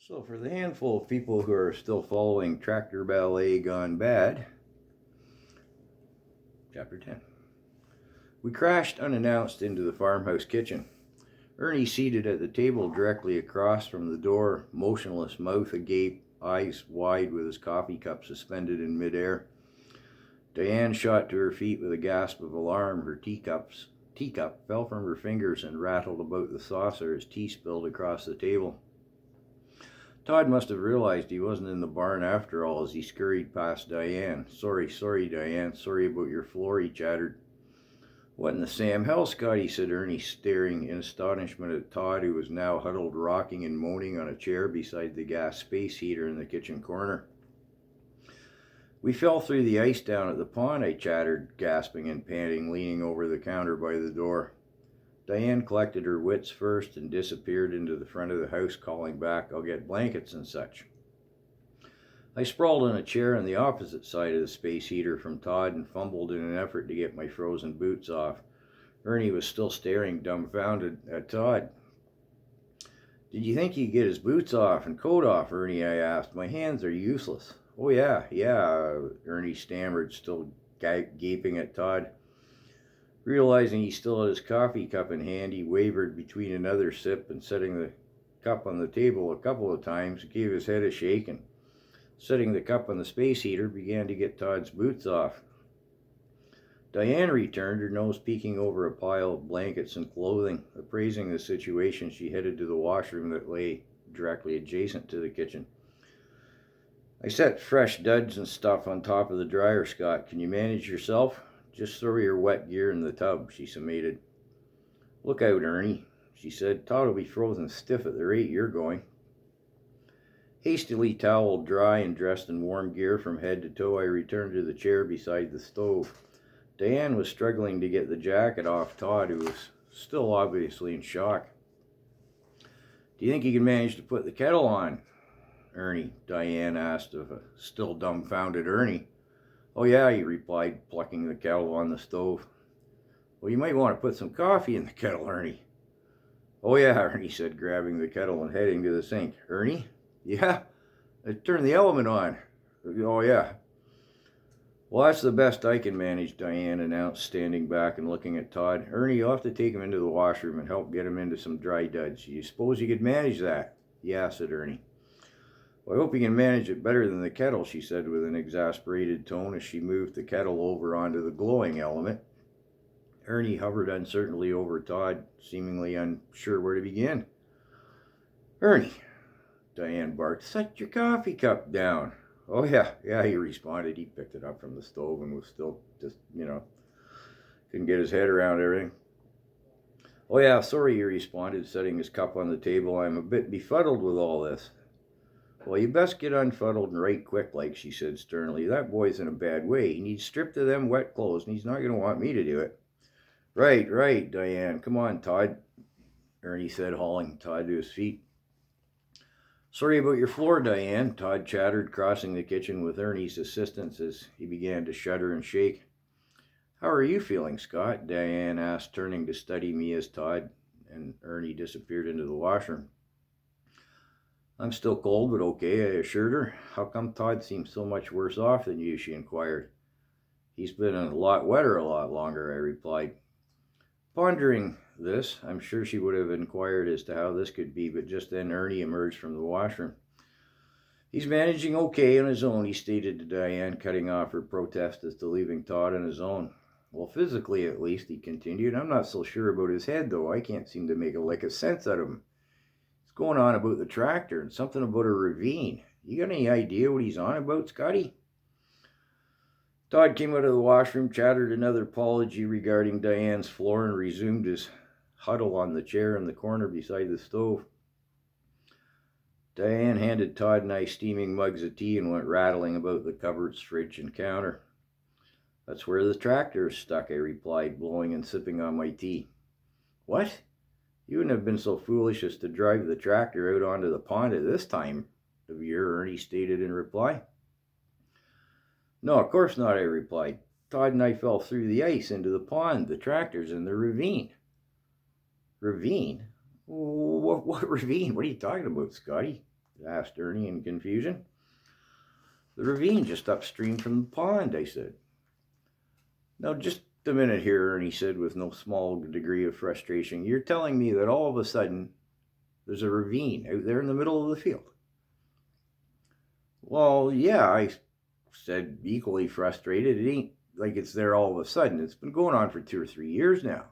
So, for the handful of people who are still following Tractor Ballet Gone Bad, Chapter 10. We crashed unannounced into the farmhouse kitchen. Ernie, seated at the table directly across from the door, motionless, mouth agape, eyes wide with his coffee cup suspended in midair. Diane shot to her feet with a gasp of alarm. Her teacup fell from her fingers and rattled about the saucer as tea spilled across the table. Todd must have realized he wasn't in the barn after all as he scurried past Diane. Sorry, Diane. Sorry about your floor, he chattered. What in the Sam hell, Scotty, said Ernie, staring in astonishment at Todd, who was now huddled rocking and moaning on a chair beside the gas space heater in the kitchen corner. We fell through the ice down at the pond, I chattered, gasping and panting, leaning over the counter by the door. Diane collected her wits first and disappeared into the front of the house, calling back, I'll get blankets and such. I sprawled on a chair on the opposite side of the space heater from Todd and fumbled in an effort to get my frozen boots off. Ernie was still staring dumbfounded at Todd. Did you think he'd get his boots off and coat off, Ernie, I asked. My hands are useless. Oh, yeah, Ernie stammered, still gaping at Todd. Realizing he still had his coffee cup in hand, he wavered between another sip and setting the cup on the table a couple of times, gave his head a shake, and setting the cup on the space heater, began to get Todd's boots off. Diane returned, her nose peeking over a pile of blankets and clothing. Appraising the situation, she headed to the washroom that lay directly adjacent to the kitchen. I set fresh duds and stuff on top of the dryer, Scott. Can you manage yourself? Just throw your wet gear in the tub, she summated. Look out, Ernie, she said. Todd will be frozen stiff at the rate you're going. Hastily toweled dry and dressed in warm gear from head to toe, I returned to the chair beside the stove. Diane was struggling to get the jacket off Todd, who was still obviously in shock. Do you think you can manage to put the kettle on, Ernie? Diane asked of a still dumbfounded Ernie. Oh, yeah, he replied, plucking the kettle on the stove. Well, you might want to put some coffee in the kettle, Ernie. Oh, yeah, Ernie said, grabbing the kettle and heading to the sink. Ernie? Yeah? Turn the element on. Oh, yeah. Well, that's the best I can manage, Diane announced, standing back and looking at Todd. Ernie, you'll have to take him into the washroom and help get him into some dry duds. You suppose you could manage that? Yeah, said Ernie. Well, I hope you can manage it better than the kettle, she said with an exasperated tone as she moved the kettle over onto the glowing element. Ernie hovered uncertainly over Todd, seemingly unsure where to begin. Ernie, Diane barked, set your coffee cup down. Oh, yeah, he responded. He picked it up from the stove and was still just, couldn't get his head around everything. Oh, yeah, sorry, he responded, setting his cup on the table. I'm a bit befuddled with all this. Well, you best get unfuddled and right quick, like, she said sternly. That boy's in a bad way. He needs stripped of them wet clothes, and he's not going to want me to do it. Right, Diane. Come on, Todd, Ernie said, hauling Todd to his feet. Sorry about your floor, Diane, Todd chattered, crossing the kitchen with Ernie's assistance as he began to shudder and shake. How are you feeling, Scott? Diane asked, turning to study me as Todd and Ernie disappeared into the washroom. I'm still cold, but okay, I assured her. How come Todd seems so much worse off than you, she inquired. He's been a lot wetter a lot longer, I replied. Pondering this, I'm sure she would have inquired as to how this could be, but just then Ernie emerged from the washroom. He's managing okay on his own, he stated to Diane, cutting off her protest as to leaving Todd on his own. Well, physically at least, he continued. I'm not so sure about his head, though. I can't seem to make a lick of sense out of him. It's going on about the tractor and something about a ravine. You got any idea what he's on about, Scotty? Todd came out of the washroom, chattered another apology regarding Diane's floor, and resumed his huddle on the chair in the corner beside the stove. Diane handed Todd and I steaming mugs of tea and went rattling about the cupboards, fridge, and counter. That's where the tractor is stuck, I replied, blowing and sipping on my tea. What? You wouldn't have been so foolish as to drive the tractor out onto the pond at this time of year, Ernie stated in reply. No, of course not, I replied. Todd and I fell through the ice into the pond. The tractor's in the ravine. Ravine? What ravine? What are you talking about, Scotty? asked Ernie in confusion. The ravine just upstream from the pond, I said. Now, just a minute here, Ernie said with no small degree of frustration. You're telling me that all of a sudden there's a ravine out there in the middle of the field? Well, yeah, I said, equally frustrated. It ain't like it's there all of a sudden. It's been going on for 2 or 3 years now.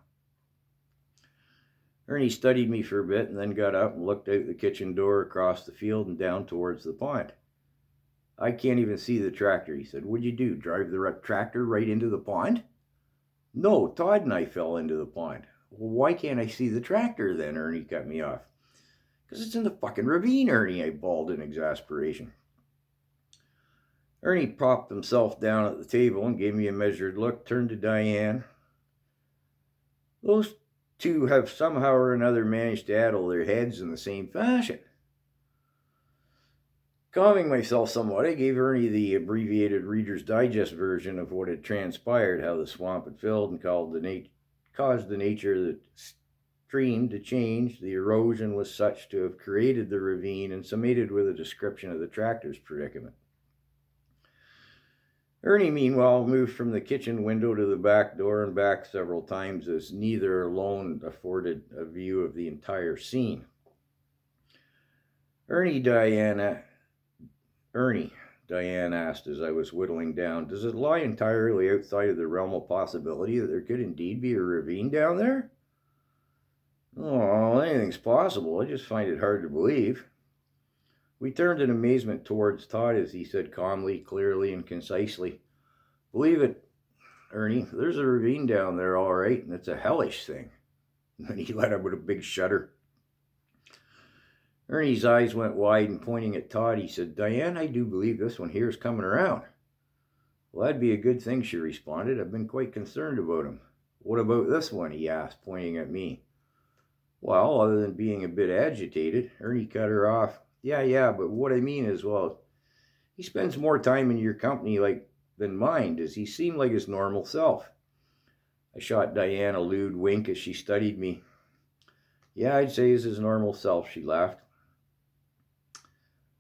Ernie studied me for a bit and then got up and looked out the kitchen door across the field and down towards the pond. I can't even see the tractor, he said. What'd you do, drive the tractor right into the pond? No, Todd and I fell into the pond. Well, why can't I see the tractor then? Ernie cut me off. Because it's in the fucking ravine, Ernie, I bawled in exasperation. Ernie propped himself down at the table and gave me a measured look, turned to Diane. Those two have somehow or another managed to addle their heads in the same fashion. Calming myself somewhat, I gave Ernie the abbreviated Reader's Digest version of what had transpired, how the swamp had filled and caused the nature of the stream to change. The erosion was such to have created the ravine, and summated with a description of the tractor's predicament. Ernie, meanwhile, moved from the kitchen window to the back door and back several times, as neither alone afforded a view of the entire scene. Ernie, Diane asked as I was whittling down, does it lie entirely outside of the realm of possibility that there could indeed be a ravine down there? Oh, anything's possible. I just find it hard to believe. We turned in amazement towards Todd as he said calmly, clearly, and concisely, believe it, Ernie, there's a ravine down there all right, and it's a hellish thing. And then he let out with a big shudder. Ernie's eyes went wide, and pointing at Todd, he said, Diane, I do believe this one here is coming around. Well, that'd be a good thing, she responded. I've been quite concerned about him. What about this one, he asked, pointing at me. Well, other than being a bit agitated, Ernie cut her off. Yeah, but what I mean is, well, he spends more time in your company than mine. Does he seem like his normal self? I shot Diane a lewd wink as she studied me. Yeah, I'd say he's his normal self, she laughed.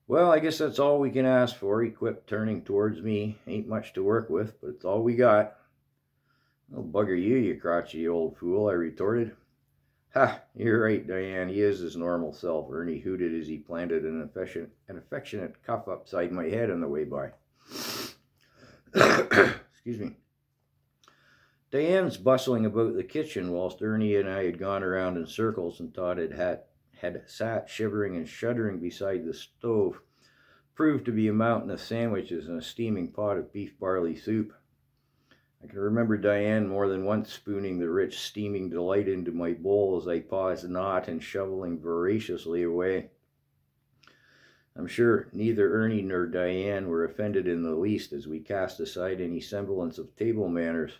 Well, I guess that's all we can ask for, he quipped, turning towards me. Ain't much to work with, but it's all we got. Oh, bugger you crotchety old fool, I retorted. Ha, you're right, Diane, he is his normal self, Ernie hooted as he planted an affectionate cuff upside my head on the way by. Excuse me. Diane's bustling about the kitchen whilst Ernie and I had gone around in circles, and Todd had sat shivering and shuddering beside the stove, proved to be a mountain of sandwiches and a steaming pot of beef barley soup. I can remember Diane more than once spooning the rich, steaming delight into my bowl as I paused not and shoveling voraciously away. I'm sure neither Ernie nor Diane were offended in the least as we cast aside any semblance of table manners.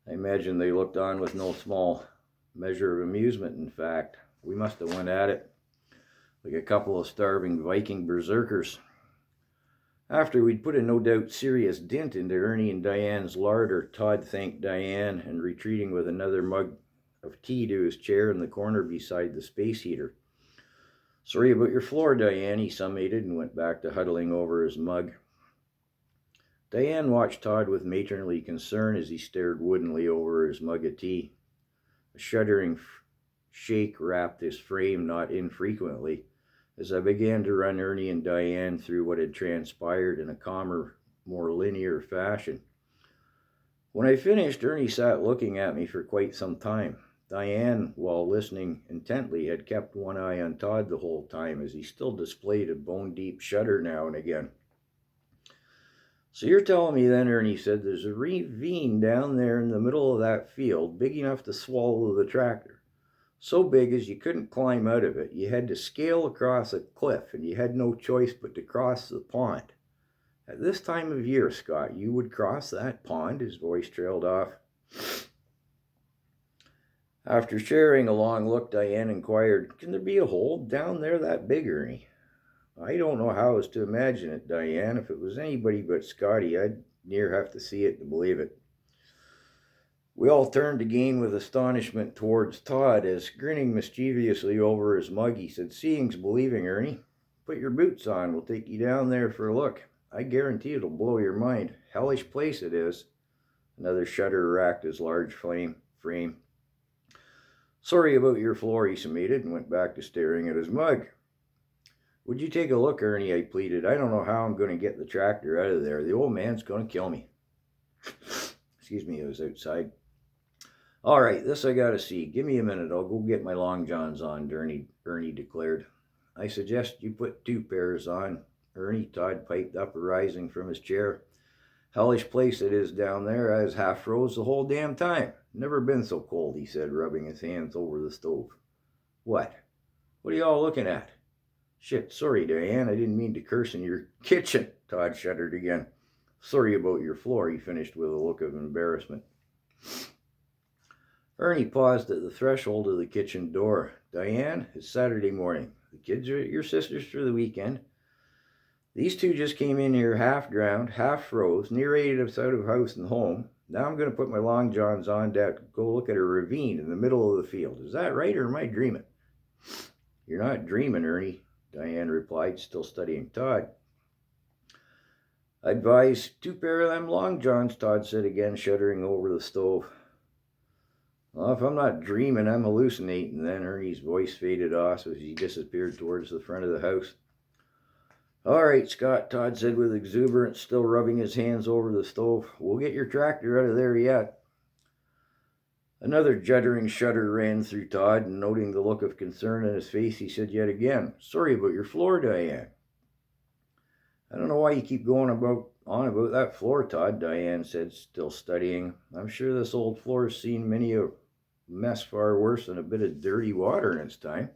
I imagine they looked on with no small measure of amusement, in fact. We must have went at it like a couple of starving Viking berserkers. After we'd put a no doubt serious dint into Ernie and Diane's larder, Todd thanked Diane and retreating with another mug of tea to his chair in the corner beside the space heater. Sorry about your floor, Diane, he summated and went back to huddling over his mug. Diane watched Todd with matronly concern as he stared woodenly over his mug of tea. A shuddering shake wrapped his frame not infrequently as I began to run Ernie and Diane through what had transpired in a calmer, more linear fashion. When I finished, Ernie sat looking at me for quite some time. Diane, while listening intently, had kept one eye on Todd the whole time as he still displayed a bone-deep shudder now and again. So you're telling me then, Ernie said, there's a ravine down there in the middle of that field big enough to swallow the tractor. So big as you couldn't climb out of it. You had to scale across a cliff, and you had no choice but to cross the pond. At this time of year, Scott, you would cross that pond? His voice trailed off. After sharing a long look, Diane inquired, can there be a hole down there that big, Ernie? I don't know how I was to imagine it, Diane. If it was anybody but Scotty, I'd near have to see it to believe it. We all turned again with astonishment towards Todd as, grinning mischievously over his mug, he said, seeing's believing, Ernie. Put your boots on. We'll take you down there for a look. I guarantee it'll blow your mind. Hellish place it is. Another shutter racked his large frame. Sorry about your floor, he submitted, and went back to staring at his mug. Would you take a look, Ernie? I pleaded. I don't know how I'm going to get the tractor out of there. The old man's going to kill me. Excuse me, I was outside. All right, this I got to see. Give me a minute. I'll go get my long johns on, Ernie declared. I suggest you put 2 pairs on. Ernie, Todd piped up, arising from his chair. Hellish place it is down there. I was half froze the whole damn time. Never been so cold, he said, rubbing his hands over the stove. What? What are you all looking at? Shit, sorry, Diane. I didn't mean to curse in your kitchen. Todd shuddered again. Sorry about your floor, he finished with a look of embarrassment. Ernie paused at the threshold of the kitchen door. Diane, it's Saturday morning. The kids are at your sister's for the weekend. These 2 just came in here half drowned, half froze, near ready us out of house and home. Now I'm going to put my long johns on to go look at a ravine in the middle of the field. Is that right, or am I dreaming? You're not dreaming, Ernie, Diane replied, still studying Todd. I advise 2 pair of them long johns, Todd said again, shuddering over the stove. Well, if I'm not dreaming, I'm hallucinating. Then Ernie's voice faded off as he disappeared towards the front of the house. All right, Scott, Todd said with exuberance, still rubbing his hands over the stove. We'll get your tractor out of there yet. Another juddering shudder ran through Todd, and noting the look of concern in his face, he said yet again, Sorry about your floor, Diane. I don't know why you keep going on about that floor, Todd, Diane said, still studying. I'm sure this old floor's seen many a mess far worse than a bit of dirty water in its time.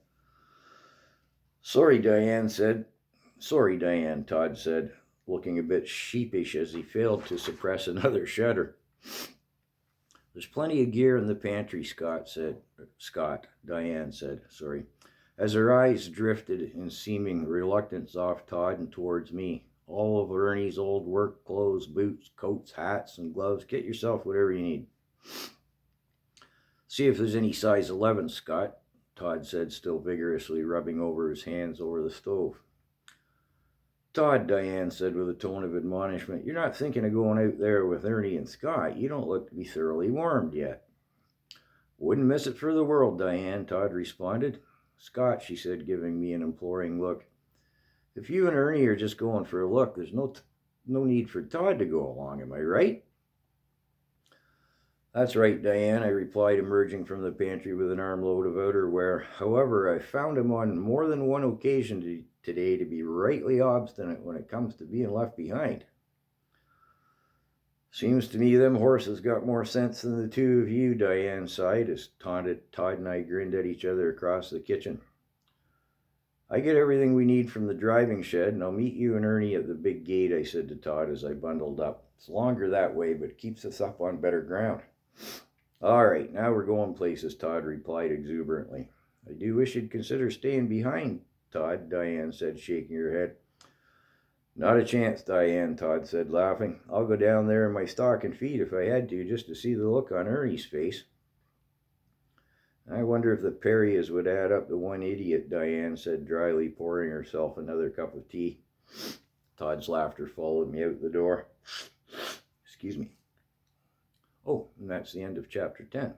Sorry, Diane, Todd said, looking a bit sheepish as he failed to suppress another shudder. There's plenty of gear in the pantry, Diane said, as her eyes drifted in seeming reluctance off Todd and towards me. All of Ernie's old work clothes, boots, coats, hats, and gloves. Get yourself whatever you need. See if there's any size 11, Scott, Todd said, still vigorously rubbing over his hands over the stove. Todd, Diane said with a tone of admonishment, you're not thinking of going out there with Ernie and Scott. You don't look to be thoroughly warmed yet. Wouldn't miss it for the world, Diane, Todd responded. Scott, she said, giving me an imploring look. If you and Ernie are just going for a look, there's no need for Todd to go along, am I right? That's right, Diane, I replied, emerging from the pantry with an armload of outerwear. However, I found him on more than one occasion today to be rightly obstinate when it comes to being left behind. Seems to me them horses got more sense than the 2 of you, Diane sighed as Todd and I grinned at each other across the kitchen. I get everything we need from the driving shed, and I'll meet you and Ernie at the big gate, I said to Todd as I bundled up. It's longer that way, but it keeps us up on better ground. All right, now we're going places, Todd replied exuberantly. I do wish you'd consider staying behind, Todd, Diane said, shaking her head. Not a chance, Diane, Todd said, laughing. I'll go down there in my stocking feet if I had to, just to see the look on Ernie's face. I wonder if the Perriers would add up to one idiot, Diane said dryly, pouring herself another cup of tea. Todd's laughter followed me out the door. Excuse me. Oh, and that's the end of chapter 10.